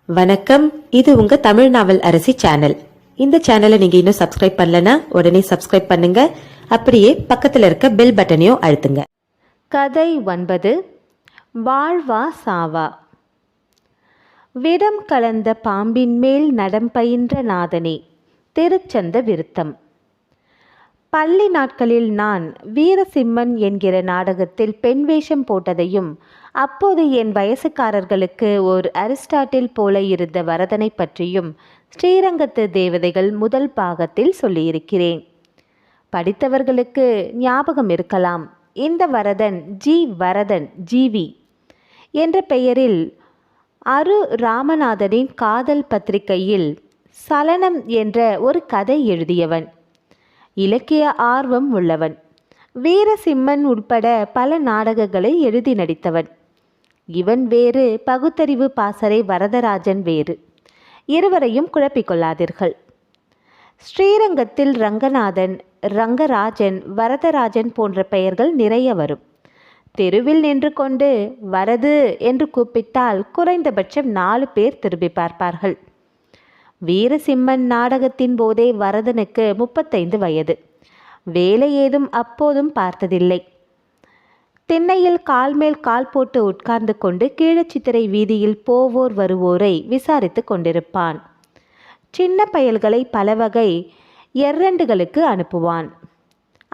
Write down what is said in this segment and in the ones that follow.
வணக்கம். இது உங்க தமிழ் நாவல் அரசி சேனல். இந்த சேனலை நீங்க இன்னும் சப்ஸ்கிரைப் பண்ணலனா உடனே சப்ஸ்கிரைப் பண்ணுங்க. அப்படியே பக்கத்துல இருக்க பெல் பட்டனையும் அழுத்துங்க. கதை 9. வாழ்வா சாவா. விடம் கலந்த பாம்பின் மேல் நடம் பயின்ற நாதனே. திருச்சந்த விருத்தம். பள்ளி நாட்களில் நான் வீரசிம்மன் என்கிற நாடகத்தில் பெண் வேஷம் போட்டதையும் அப்போது என் வயசுக்காரர்களுக்கு ஓர் அரிஸ்டாட்டில் போல இருந்த வரதனை பற்றியும் ஸ்ரீரங்கத்து தேவதைகள் முதல் பாகத்தில் சொல்லியிருக்கிறேன். படித்தவர்களுக்கு ஞாபகம் இருக்கலாம். இந்த வரதன் வரதன் ஜிவி என்ற பெயரில் அரு ராமநாதனின் காதல் பத்திரிகையில் சலனம் என்ற ஒரு கதை எழுதியவன். இலக்கிய ஆர்வம் உள்ளவன். வீரசிம்மன் உட்பட பல நாடகங்களை எழுதி நடித்தவன். இவன் வேறு, பகுத்தறிவு பாசறை வரதராஜன் வேறு. இருவரையும் குழப்பிக்கொள்ளாதீர்கள். ஸ்ரீரங்கத்தில் ரங்கநாதன், ரங்கராஜன், வரதராஜன் போன்ற பெயர்கள் நிறைய வரும். தெருவில் நின்று கொண்டு வரது என்று கூப்பிட்டால் குறைந்தபட்சம் 4 பேர் திரும்பி பார்ப்பார்கள். வீரசிம்மன் நாடகத்தின் போதே வரதனுக்கு 35 வயது. வேலை ஏதும் அப்போதும் பார்த்ததில்லை. திண்ணையில் கால் மேல் கால் போட்டு உட்கார்ந்து கொண்டு கீழச்சித்திரை வீதியில் போவோர் வருவோரை விசாரித்து கொண்டிருப்பான். சின்ன பயல்களை பல வகை எர்ரண்டுகளுக்கு அனுப்புவான்.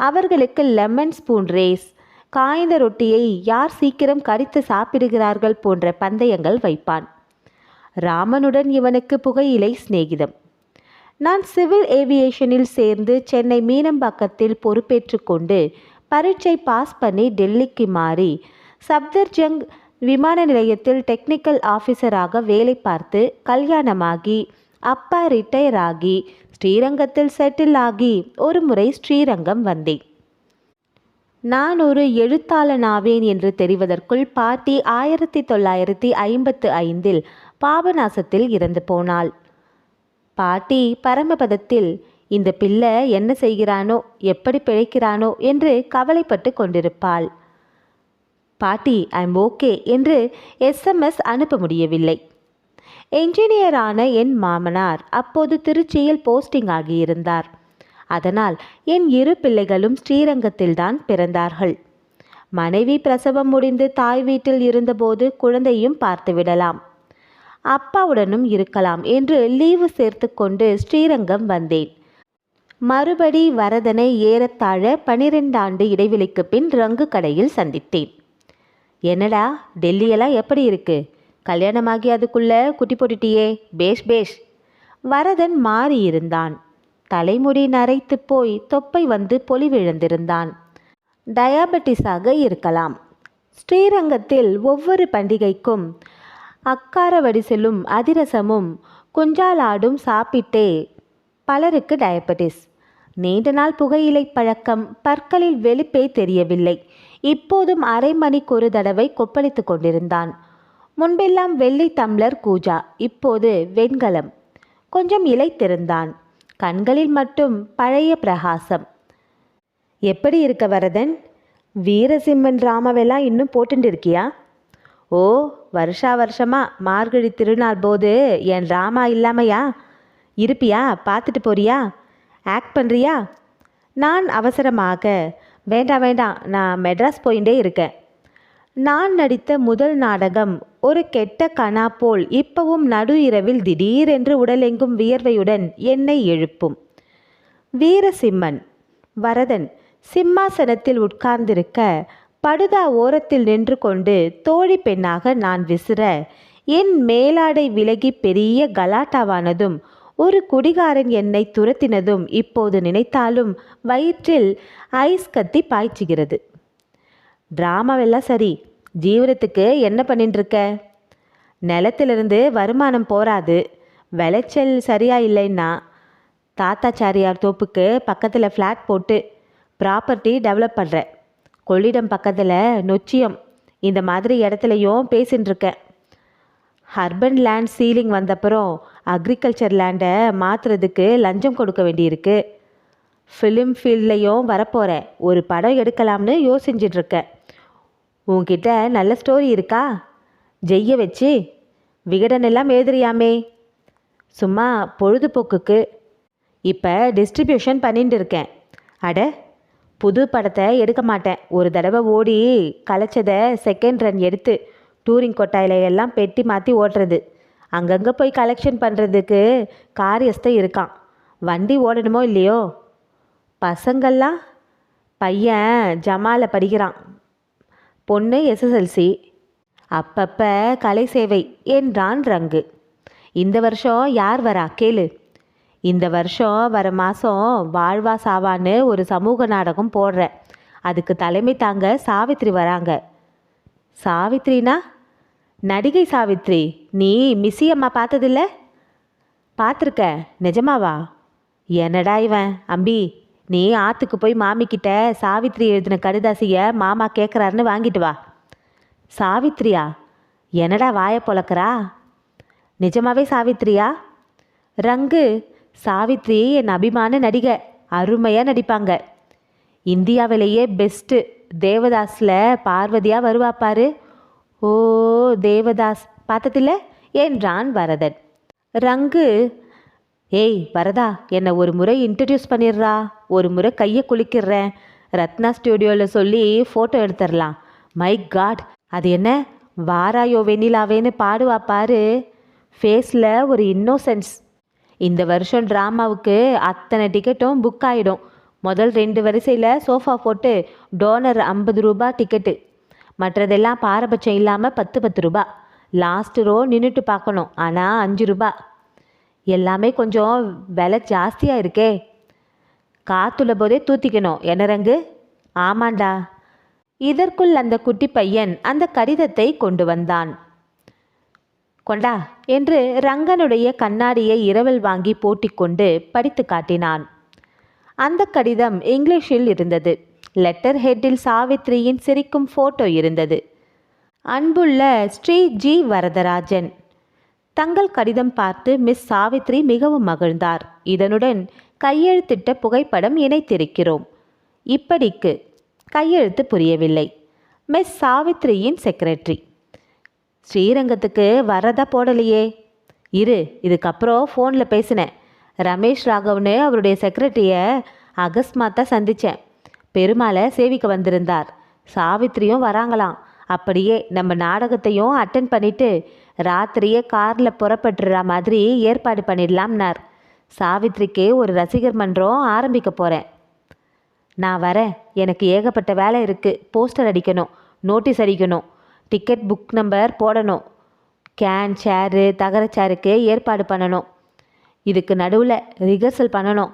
அவர்களுக்கு லெமன் ஸ்பூன் ரேஸ், காய்ந்த ரொட்டியை யார் சீக்கிரம் கடித்து சாப்பிடுகிறார்கள் போன்ற பந்தயங்கள் வைப்பான். ராமனுடன் இவனுக்கு புகையிலை சிநேகிதம். நான் சிவில் ஏவியேஷனில் சேர்ந்து சென்னை மீனம்பாக்கத்தில் பொறுப்பேற்று கொண்டு பரீட்சை பாஸ் பண்ணி டெல்லிக்கு மாறி சப்தர்ஜங் விமான நிலையத்தில் டெக்னிக்கல் ஆஃபீஸராக வேலை பார்த்து கல்யாணமாகி அப்பா ரிட்டையர் ஆகி ஸ்ரீரங்கத்தில் செட்டில் ஆகி ஒரு முறை ஸ்ரீரங்கம் வந்தேன். நான் ஒரு எழுத்தாளனாவேன் என்று தெரிவதற்குள் பாட்டி 1955 பாபநாசத்தில் இறந்து போனாள். பாட்டி பரமபதத்தில் இந்த பிள்ளை என்ன செய்கிறானோ, எப்படி பிழைக்கிறானோ என்று கவலைப்பட்டு கொண்டிருப்பாள். பாட்டி ஐம் ஓகே என்று எஸ்எம்எஸ் அனுப்ப முடியவில்லை. என்ஜினியரான என் மாமனார் அப்போது திருச்சியில் போஸ்டிங் ஆகியிருந்தார். அதனால் என் 2 பிள்ளைகளும் ஸ்ரீரங்கத்தில்தான் பிறந்தார்கள். மனைவி பிரசவம் முடிந்து தாய் வீட்டில் இருந்தபோது குழந்தையும் பார்த்து விடலாம், அப்பாவுடனும் இருக்கலாம் என்று லீவு சேர்த்து கொண்டு ஸ்ரீரங்கம் வந்தேன். மறுபடி வரதனை ஏறத்தாழ 12 ஆண்டு இடைவெளிக்கு பின் ரங்கு கடையில் சந்தித்தேன். என்னடா டெல்லியெல்லாம் எப்படி இருக்கு? கல்யாணமாகி அதுக்குள்ள குட்டி போட்டுட்டியே, பேஷ் பேஷ். வரதன் மாறியிருந்தான். தலைமுடி நரைத்து போய் தொப்பை வந்து பொலிவிழந்திருந்தான். டயாபெட்டிஸாக இருக்கலாம். ஸ்ரீரங்கத்தில் ஒவ்வொரு பண்டிகைக்கும் அக்கார வடிசலும் அதிரசமும் குஞ்சாலாடும் சாப்பிட்டே பலருக்கு டயபெட்டிஸ். நீண்ட நாள் புகையிலை பழக்கம், பற்களில் வெளிப்பே தெரியவில்லை. இப்போதும் அரை மணிக்கு ஒரு தடவை கொப்பளித்து கொண்டிருந்தான். முன்பெல்லாம் வெள்ளி டம்ளர் கூஜா, இப்போது வெண்கலம். கொஞ்சம் இளைத்திருந்தான். கண்களில் மட்டும் பழைய பிரகாசம். எப்படி இருக்க வரதன்? வீரசிம்மன் டிராமாவெல்லாம் இன்னும் போட்டுட்டு இருக்கியா? ஓ, வருஷமா மார்கழி திருநாள் போது என் டிராமா இல்லாமையா இருப்பியா? பார்த்துட்டு போறியா? ஆக்ட் பண்ணுறியா? நான் அவசரமாக, வேண்டாம், நான் மெட்ராஸ் போயிட்டே இருக்கேன். நான் நடித்த முதல் நாடகம் ஒரு கெட்ட கனா போல் இப்பவும் நடு இரவில் திடீரென்று உடலெங்கும் வியர்வையுடன் என்னை எழுப்பும். வீரசிம்மன். வரதன் சிம்மாசனத்தில் உட்கார்ந்திருக்க படுதா ஓரத்தில் நின்று கொண்டு தோழி பெண்ணாக நான் விசிற, என் மேலாடை விலகி பெரிய கலாட்டாவானதும் ஒரு குடிகாரன் என்னை துரத்தினதும் இப்போது நினைத்தாலும் வயிற்றில் ஐஸ் கத்தி பாய்ச்சுகிறது. டிராமாவெல்லாம் சரி, ஜீவனத்துக்கு என்ன பண்ணிட்டு இருக்க? நிலத்திலிருந்து வருமானம் போராது, விளைச்சல் சரியா இல்லைன்னா தாத்தாச்சாரியார் தோப்புக்கு பக்கத்தில் ஃப்ளாட் போட்டு ப்ராப்பர்ட்டி டெவலப் பண்ணுறேன். கொள்ளிடம் பக்கத்தில் நொச்சியம் இந்த மாதிரி இடத்துலையும் பேசின்னு இருக்கேன். அர்பன் லேண்ட் சீலிங் வந்தப்புறம் அக்ரிகல்ச்சர் லேண்டை மாற்றுறதுக்கு லஞ்சம் கொடுக்க வேண்டியிருக்கு. ஃபிலிம் ஃபீல்ட்லேயும் வரப்போகிறேன். ஒரு படம் எடுக்கலாம்னு யோசிச்சுட்ருக்கேன். உன்கிட்ட நல்ல ஸ்டோரி இருக்கா? ஜெய்ய வச்சு விகடன் எல்லாம் எழுதுறியாமே? சும்மா பொழுதுபோக்குக்கு. இப்போ டிஸ்ட்ரிபியூஷன் பண்ணிட்டு இருக்கேன். அட, புது படத்தை எடுக்க மாட்டேன். ஒரு தடவை ஓடி கலைச்சதை செகண்ட் ரன் எடுத்து டூரிங் கொட்டாயில எல்லாம் பெட்டி மாற்றி ஓட்டுறது. அங்கங்கே போய் கலெக்ஷன் பண்ணுறதுக்கு காரியஸ்தை இருக்கான். வண்டி ஓடணுமோ இல்லையோ. பசங்கள்லாம் பையன் ஜமால படிக்கிறான், பொண்ணு எஸ்எஸ்எல்சி. அப்பப்போ கலை சேவை என்றான் ரங்கு. இந்த வருஷம் யார் வரா கேளு. இந்த வருஷம் வர மாதம் வாழ்வா சாவான்னு ஒரு சமூக நாடகம் போடுறேன். அதுக்கு தலைமை தாங்க சாவித்ரி வராங்க. சாவித்ரினா? நடிகை சாவித்ரி. நீ மிஸ்ஸி அம்மா பார்த்ததில்ல? பார்த்துருக்க. நிஜமாவா? என்னடா இவன் அம்பி, நீ ஆற்றுக்கு போய் மாமிக்கிட்ட சாவித்ரி எழுதின கடிதாசியை மாமா கேட்குறாருன்னு வாங்கிட்டு வா. சாவித்ரியா? என்னடா வாயை பொழக்கிறா? நிஜமாவே சாவித்ரியா? ரங்கு, சாவித்ரி என் அபிமான நடிகை. அருமையாக நடிப்பாங்க. இந்தியாவிலேயே பெஸ்ட்டு. தேவதாஸில் பார்வதியாக வருவா பாரு. ஓ, தேவதாஸ் பார்த்ததில்ல என்றான் வரதன். ரங்கு, ஏய் வரதா, என்னை ஒரு முறை இன்ட்ரடியூஸ் பண்ணிடுறா. ஒரு முறை கையை குளிக்கிறேன். ரத்னா ஸ்டுடியோவில் சொல்லி ஃபோட்டோ எடுத்துடலாம். மை காட், அது என்ன வாராயோ வெண்ணிலாவேன்னு பாடுவா பாரு. ஃபேஸில் ஒரு இன்னோசென்ஸ். இந்த வருஷம் ட்ராமாவுக்கு அத்தனை டிக்கெட்டும் புக் ஆகிடும். முதல் 2 வரிசையில் சோஃபா போட்டு டோனர் 50 ரூபா டிக்கெட்டு. மற்றதெல்லாம் பாரபட்சம் இல்லாமல் 10 ரூபா. லாஸ்ட் ரோ நின்றுட்டு பார்க்கணும், ஆனால் 5 ரூபா. எல்லாமே கொஞ்சம் விலை ஜாஸ்தியாக இருக்கே. காற்றுள்ள போதே தூத்திக்கணும் என்ன ரங்கு? ஆமாண்டா. இதற்குள் அந்த குட்டி பையன் அந்த கடிதத்தை கொண்டு வந்தான். கொண்டா என்று ரங்கனுடைய கண்ணாடியை இரவல் வாங்கி போட்டிக்கொண்டு படித்து காட்டினான். அந்த கடிதம் இங்கிலீஷில் இருந்தது. லெட்டர் ஹெட்டில் சாவித்ரியின் சிரிக்கும் ஃபோட்டோ இருந்தது. அன்புள்ள ஸ்ரீ ஜி வரதராஜன், தங்கள் கடிதம் பார்த்து மிஸ் சாவித்ரி மிகவும் மகிழ்ந்தார். இதனுடன் கையெழுத்திட்ட புகைப்படம் இணைத்திருக்கிறோம். இப்படிக்கு. கையெழுத்து புரியவில்லை. மிஸ் சாவித்ரியின் செக்ரட்டரி. ஸ்ரீரங்கத்துக்கு வரதா போடலையே. இதுக்கப்புறம் ஃபோனில் பேசினேன். ரமேஷ் ராகவனு அவருடைய செக்ரட்டரியை அகஸ்மாத்தாக சந்தித்தேன். பெருமாளை சேவிக்க வந்திருந்தார். சாவித்ரியும் வராங்களாம். அப்படியே நம்ம நாடகத்தையும் அட்டன் பண்ணிவிட்டு ராத்திரியே காரில் புறப்பட்டுற மாதிரி ஏற்பாடு பண்ணிடலாம்னார். சாவித்ரிக்கு ஒரு ரசிகர் மன்றம் ஆரம்பிக்க போகிறேன். நான் வரேன். எனக்கு ஏகப்பட்ட வேலை இருக்குது. போஸ்டர் அடிக்கணும், நோட்டீஸ் அடிக்கணும், டிக்கெட் புக் நம்பர் போடணும், கேன் சேரு தகர சேருக்கு ஏற்பாடு பண்ணணும். இதுக்கு நடுவில் ரிஹர்சல் பண்ணணும்.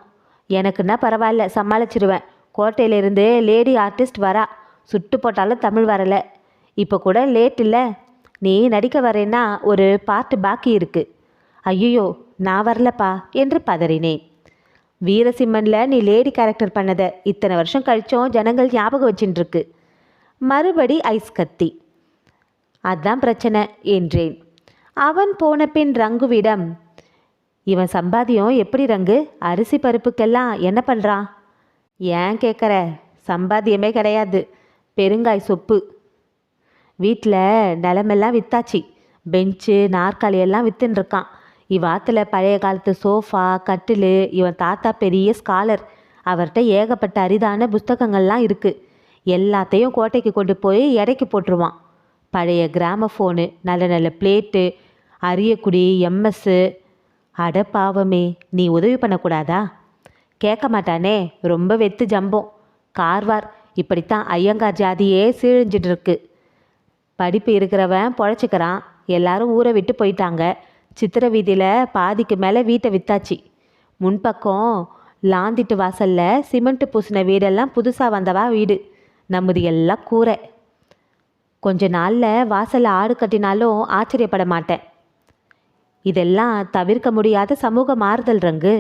எனக்குன்னா பரவாயில்ல, சமாளிச்சிடுவேன். கோட்டையிலிருந்து லேடி ஆர்டிஸ்ட் வரா. சுட்டு போட்டாலும் தமிழ் வரலை. இப்போ கூட லேட் இல்லை. நீ நடிக்க வரேன்னா ஒரு பாட்டு பாக்கி இருக்குது. ஐயோ, நான் வரலப்பா என்று பதறினேன். வீரசிம்மனில் நீ லேடி கேரக்டர் பண்ணதை இத்தனை வருஷம் கழிச்சோம் ஜனங்கள் ஞாபகம் வச்சுட்டுருக்கு. மறுபடி ஐஸ் கத்தி. அதான் பிரச்சனை என்றேன். அவன் போன பின் ரங்குவிடம், இவன் சம்பாத்தியம் எப்படி ரங்கு? அரிசி பருப்புக்கெல்லாம் என்ன பண்ணுறான்? ஏன் கேட்குற? சம்பாத்தியமே கிடையாது. பெருங்காய் சொப்பு. வீட்டில் நிலமெல்லாம் வித்தாச்சு. பெஞ்சு நாற்காலியெல்லாம் வித்துன்னு இவாத்தில் பழைய காலத்து சோஃபா கட்டில். இவன் தாத்தா பெரிய ஸ்காலர். அவர்கிட்ட ஏகப்பட்ட அரிதான புஸ்தகங்கள்லாம் இருக்குது. எல்லாத்தையும் கோட்டைக்கு கொண்டு போய் எடைக்கு போட்டுருவான். பழைய கிராமஃபோனு, நல்ல நல்ல பிளேட்டு, அரியக்குடி, எம்எஸ்ஸு. அட பாவமே, நீ உதவி பண்ணக்கூடாதா? கேட்க மாட்டானே. ரொம்ப வெத்து ஜம்பம். கார்வார். இப்படித்தான் ஐயங்கார் ஜாதியே சீழிஞ்சிட்டு இருக்கு. படிப்பு இருக்கிறவன் பொழைச்சிக்கிறான். எல்லாரும் ஊரை விட்டு போயிட்டாங்க. சித்திர வீதியில் பாதிக்கு மேலே வீட்டை வித்தாச்சு. முன்பக்கம் லாந்திட்டு வாசலில் சிமெண்ட்டு பூசின வீடெல்லாம் புதுசாக வந்தவா வீடு. நம்முது எல்லாம் கூரை. கொஞ்ச நாளில் வாசலில் ஆடு கட்டினாலும் ஆச்சரியப்பட மாட்டேன். இதெல்லாம் தவிர்க்க முடியாத சமூக மாறுதல் ரங்கு.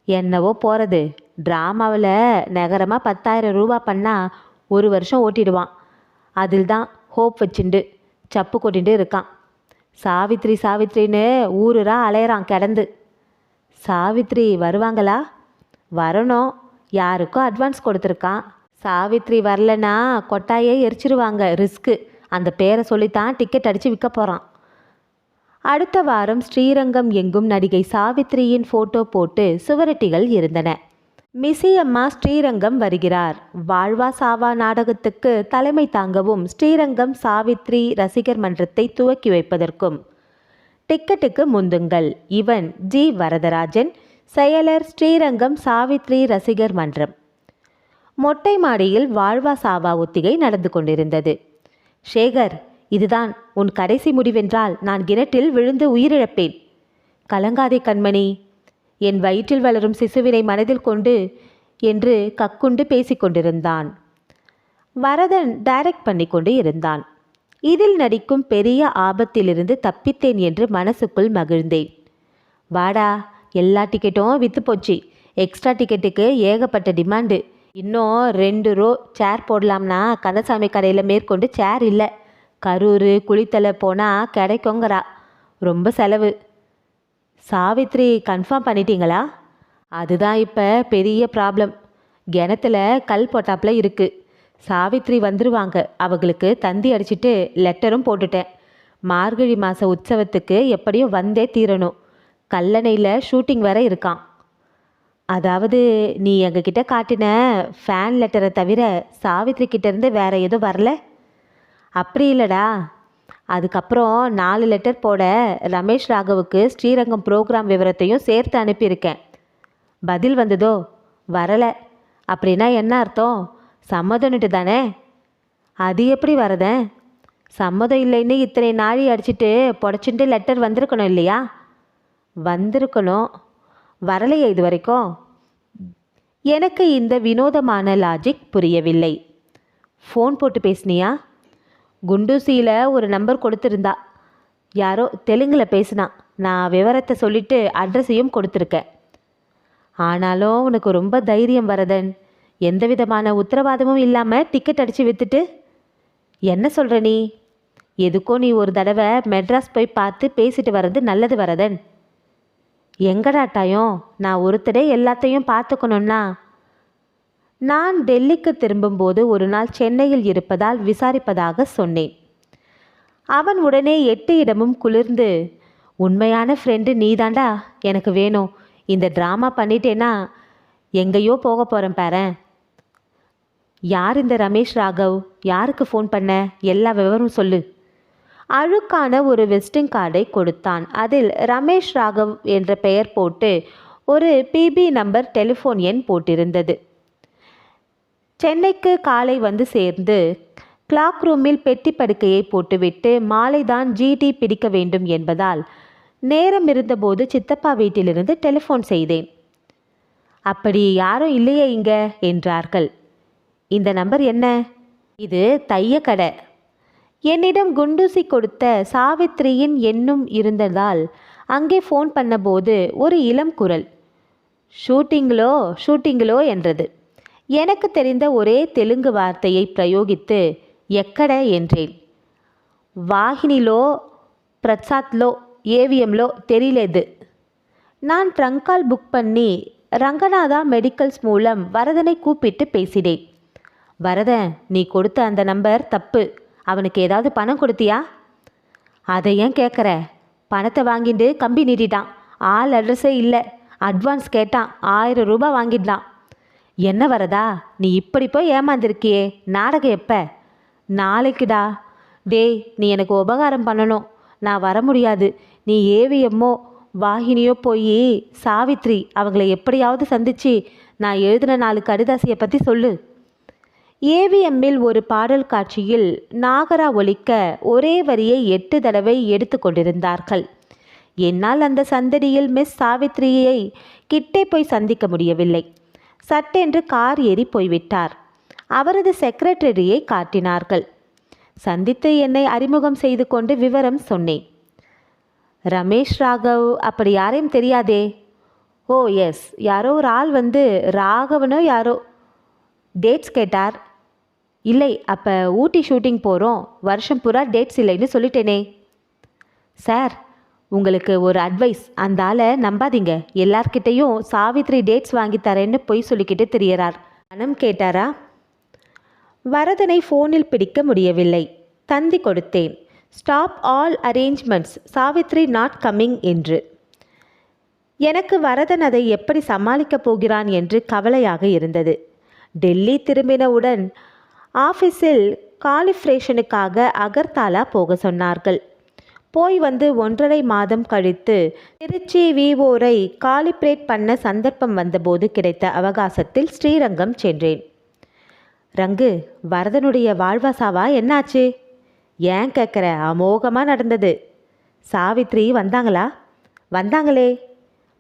என்னவோ போகிறது. ட்ராமாவில் நகரமாக 10,000 ரூபா பண்ணால் 1 வருஷம் ஓட்டிடுவான். அதில் தான் ஹோப் வச்சுண்டு சப்பு கொட்டிட்டு இருக்கான். சாவித்ரி சாவித்ரின்னு ஊருரா அலையிறான் கிடந்து. சாவித்ரி வருவாங்களா? வரணும். யாருக்கும் அட்வான்ஸ் கொடுத்துருக்கான். சாவித்ரி வரலனா கொட்டாயே எரிச்சிருவாங்க. ரிஸ்க்கு. அந்த பேரை சொல்லித்தான் டிக்கெட் அடித்து விற்க போகிறான். அடுத்த வாரம் ஸ்ரீரங்கம் எங்கும் நடிகை சாவித்ரியின் போட்டோ போட்டு சுவரொட்டிகள் இருந்தன. மிஸ்ஸி அம்மா ஸ்ரீரங்கம் வருகிறார். வாழ்வா சாவா நாடகத்துக்கு தலைமை தாங்கவும் ஸ்ரீரங்கம் சாவித்ரி ரசிகர் மன்றத்தை துவக்கி வைப்பதற்கும் டிக்கெட்டுக்கு முந்துங்கள். இவன் ஜி வரதராஜன், செயலர், ஸ்ரீரங்கம் சாவித்ரி ரசிகர் மன்றம். மொட்டை மாடியில் வாழ்வா சாவா ஒத்திகை நடந்து கொண்டிருந்தது. சேகர், இதுதான் உன் கடைசி முடிவென்றால் நான் கிணற்றில் விழுந்து உயிரிழப்பேன். கலங்காதே கண்மணி, என் வயிற்றில் வளரும் சிசுவினை மனதில் கொண்டு என்று கக்குண்டு பேசிக்கொண்டிருந்தான். வரதன் டைரக்ட் பண்ணி கொண்டு இருந்தான். இதில் நடிக்கும் பெரிய ஆபத்திலிருந்து தப்பித்தேன் என்று மனசுக்குள் மகிழ்ந்தேன். வாடா, எல்லா டிக்கெட்டும் விற்று போச்சு. எக்ஸ்ட்ரா டிக்கெட்டுக்கு ஏகப்பட்ட டிமாண்டு. இன்னும் 2 ரோ சேர் போடலாம்னா கந்தசாமி கடையில் மேற்கொண்டு சேர் இல்லை. கரூர் குளித்தலை போனால் கிடைக்குங்கிறா. ரொம்ப செலவு. சாவித்ரி கன்ஃபார்ம் பண்ணிட்டீங்களா? அதுதான் இப்போ பெரிய ப்ராப்ளம். கிணத்துல கல் போட்டாப்புல இருக்குது. சாவித்ரி வந்துருவாங்க. அவங்களுக்கு தந்தி அடிச்சிட்டு லெட்டரும் போட்டுட்டேன். மார்கழி மாத உற்சவத்துக்கு எப்படியும் வந்தே தீரணும். கல்லணையில் ஷூட்டிங் வேற இருக்கான். அதாவது நீ எங்ககிட்ட காட்டின ஃபேன் லெட்டரை தவிர சாவித்ரி கிட்டேருந்து வேற எதுவும் வரல? அப்படி இல்லைடா. அதுக்கப்புறம் 4 லெட்டர் போட ரமேஷ் ராகவுக்கு ஸ்ரீரங்கம் ப்ரோக்ராம் விவரத்தையும் சேர்த்து அனுப்பியிருக்கேன். பதில் வந்ததோ? வரலை. அப்படின்னா என்ன அர்த்தம்? சம்மதம்னுட்டு தானே? அது எப்படி வரதேன்? சம்மதம் இல்லைன்னு இத்தனை நாழி அடிச்சுட்டு புடச்சிட்டு லெட்டர் வந்திருக்கணும் இல்லையா? வந்திருக்கணும். வரலையே இது வரைக்கும். எனக்கு இந்த வினோதமான லாஜிக் புரியவில்லை. ஃபோன் போட்டு பேசுனியா? குண்டூசியில் ஒரு நம்பர் கொடுத்துருந்தா. யாரோ தெலுங்கில் பேசினா. நான் விவரத்தை சொல்லிட்டு அட்ரஸையும் கொடுத்துருக்கேன். ஆனாலும் உனக்கு ரொம்ப தைரியம் வரதன். எந்த விதமான உத்தரவாதமும் இல்லாமல் டிக்கெட் அடித்து விற்றுட்டு என்ன சொல்கிற நீ? எதுக்கோ நீ ஒரு தடவை மெட்ராஸ் போய் பார்த்து பேசிட்டு வர்றது நல்லது வரதன். எங்கடாட்டாயும் நான் ஒருத்தடே எல்லாத்தையும் பார்த்துக்கணுன்னா? நான் டெல்லிக்கு திரும்பும்போது ஒரு நாள் சென்னையில் இருப்பதால் விசாரிப்பதாக சொன்னேன். அவன் உடனே 8 இடமும் குளிர்ந்து, உண்மையான ஃப்ரெண்டு நீதாண்டா எனக்கு வேணும். இந்த ட்ராமா பண்ணிட்டேன்னா எங்கேயோ போக போகிறேன் பாரேன். யார் இந்த ரமேஷ் ராகவ்? யாருக்கு ஃபோன் பண்ண? எல்லா விவரம் சொல்லு. அழுக்கான ஒரு விசிட்டிங் கார்டை கொடுத்தான். அதில் ரமேஷ் ராகவ் என்ற பெயர் போட்டு ஒரு பிபி நம்பர் டெலிஃபோன் எண் போட்டிருந்தது. சென்னைக்கு காலை வந்து சேர்ந்து கிளாக் ரூமில் பெட்டி படுக்கையை போட்டுவிட்டு மாலைதான் ஜிடி பிடிக்க வேண்டும் என்பதால் நேரம் இருந்தபோது சித்தப்பா வீட்டிலிருந்து டெலிஃபோன் செய்தேன். அப்படி யாரும் இல்லையே இங்க என்றார்கள். இந்த நம்பர் என்ன? இது தைய கடை. என்னிடம் குண்டூசி கொடுத்த சாவித்ரியின் எண்ணும் இருந்ததால் அங்கே ஃபோன் பண்ணபோது ஒரு இளம் குரல் ஷூட்டிங்களோ என்றது. எனக்கு தெரிந்த ஒரே தெலுங்கு வார்த்தையை பிரயோகித்து எக்கட என்றேன். வாகினிலோ பிரசாத்லோ ஏவிஎம்லோ தெரியலேது. நான் ட்ரங்கால் புக் பண்ணி ரங்கநாதா மெடிக்கல்ஸ் மூலம் வரதனை கூப்பிட்டு பேசினேன். வரதன், நீ கொடுத்த அந்த நம்பர் தப்பு. அவனுக்கு ஏதாவது பணம் கொடுத்தியா? அதை ஏன் கேட்குற? பணத்தை வாங்கிட்டு கம்பி நீட்டிட்டான். ஆள் அட்ரஸே இல்லை. அட்வான்ஸ் கேட்டான். 1000 ரூபாய் வாங்கிட்டான். என்ன வரதா, நீ இப்படி போய் ஏமாந்துருக்கியே. நாடகம் எப்போ? நாளைக்குடா. டேய், நீ எனக்கு உபகாரம் பண்ணணும். நான் வர முடியாது. நீ ஏவிஎம்மோ வாகினியோ போய் சாவித்ரி அவங்கள எப்படியாவது சந்திச்சு நான் எழுதின 4 கடிதாசியை பற்றி சொல்லு. ஏவிஎம்மில் ஒரு பாடல் காட்சியில் நாகரா ஒலிக்க ஒரே வரியை 8 தடவை எடுத்து கொண்டிருந்தார்கள். என்னால் அந்த சந்தடியில் மிஸ் சாவித்ரியை கிட்டே போய் சந்திக்க முடியவில்லை. சட்டென்று கார் ஏறி போய்விட்டார். அவரது செக்ரட்டரியை காட்டினார்கள். சந்தித்து என்னை அறிமுகம் செய்து கொண்டு விவரம் சொன்னேன். ரமேஷ் ராகவ் அப்படி யாரையும் தெரியாதே? ஓ எஸ், யாரோ ஒரு ஆள் வந்து ராகவனோ யாரோ டேட்ஸ் கேட்டார். இல்லை, அப்போ ஊட்டி ஷூட்டிங் போகிறோம், வருஷம் பூரா டேட்ஸ் இல்லைன்னு சொல்லிட்டேனே. சார், உங்களுக்கு ஒரு அட்வைஸ். அந்த ஆளை நம்பாதீங்க. எல்லார்கிட்டையும் சாவித்ரி டேட்ஸ் வாங்கி தரேன்னு பொய் சொல்லிக்கிட்டு திரியறார். பணம் கேட்டாரா? வரதனை ஃபோனில் பிடிக்க முடியவில்லை. தந்தி கொடுத்தேன். Stop all arrangements, Savitri not coming என்று. எனக்கு வரதன் அதை எப்படி சமாளிக்கப் போகிறான் என்று கவலையாக இருந்தது. டெல்லி திரும்பினவுடன் ஆஃபீஸில் காலிஃப்ரேஷனுக்காக அகர்தாலா போக சொன்னார்கள். போய் வந்து 1.5 மாதம் கழித்து திருச்சி விவோரை காலிப்ரேட் பண்ண சந்தர்ப்பம் வந்தபோது கிடைத்த அவகாசத்தில் ஸ்ரீரங்கம் சென்றேன். ரங்கு, வரதனுடைய வாழ்வாசாவா என்னாச்சு? ஏன் கேட்குற? அமோகமாக நடந்தது. சாவித்ரி வந்தாங்களா?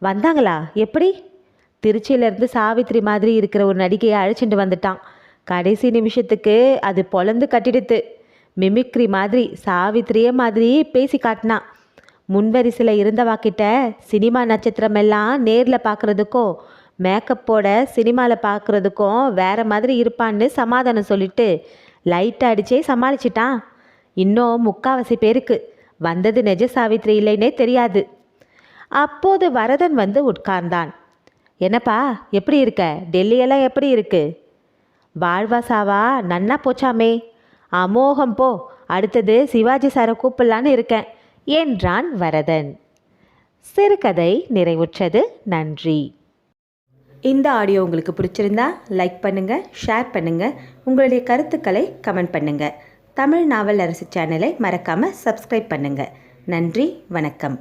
வந்தாங்களா? எப்படி? திருச்சியிலேருந்து சாவித்ரி மாதிரி இருக்கிற ஒரு நடிகையை அழைச்சிட்டு வந்துட்டான். கடைசி நிமிஷத்துக்கு அது பொலந்து கட்டிடுத்து. மிமிக்ரி மாதிரி சாவித்ரியே மாதிரி பேசி காட்டினான். முன்வரிசையில் இருந்தவாக்கிட்ட சினிமா நட்சத்திரம் எல்லாம் நேரில் பார்க்குறதுக்கும் மேக்கப்போட சினிமாவில் பார்க்குறதுக்கும் வேறு மாதிரி இருப்பான்னு சமாதானம் சொல்லிட்டு லைட்டை அடித்தே சமாளிச்சிட்டான். இன்னும் 3/4 பேருக்கு வந்தது நெஜ சாவித்ரி இல்லைன்னே தெரியாது. அப்போது வரதன் வந்து உட்கார்ந்தான். என்னப்பா, எப்படி இருக்க? டெல்லியெல்லாம் எப்படி இருக்கு? வாழ்வாசாவா நன்னா போச்சாமே. அமோகம் போ. அடுத்தது சிவாஜி சாரை கூப்பிடலான்னு இருக்கேன் என்றான் வரதன். சிறுகதை நிறைவுற்றது. நன்றி. இந்த ஆடியோ உங்களுக்கு பிடிச்சிருந்தா லைக் பண்ணுங்கள், ஷேர் பண்ணுங்கள், உங்களுடைய கருத்துக்களை கமெண்ட் பண்ணுங்கள். தமிழ் நாவல் அரசு சேனலை மறக்காமல் சப்ஸ்கிரைப் பண்ணுங்கள். நன்றி, வணக்கம்.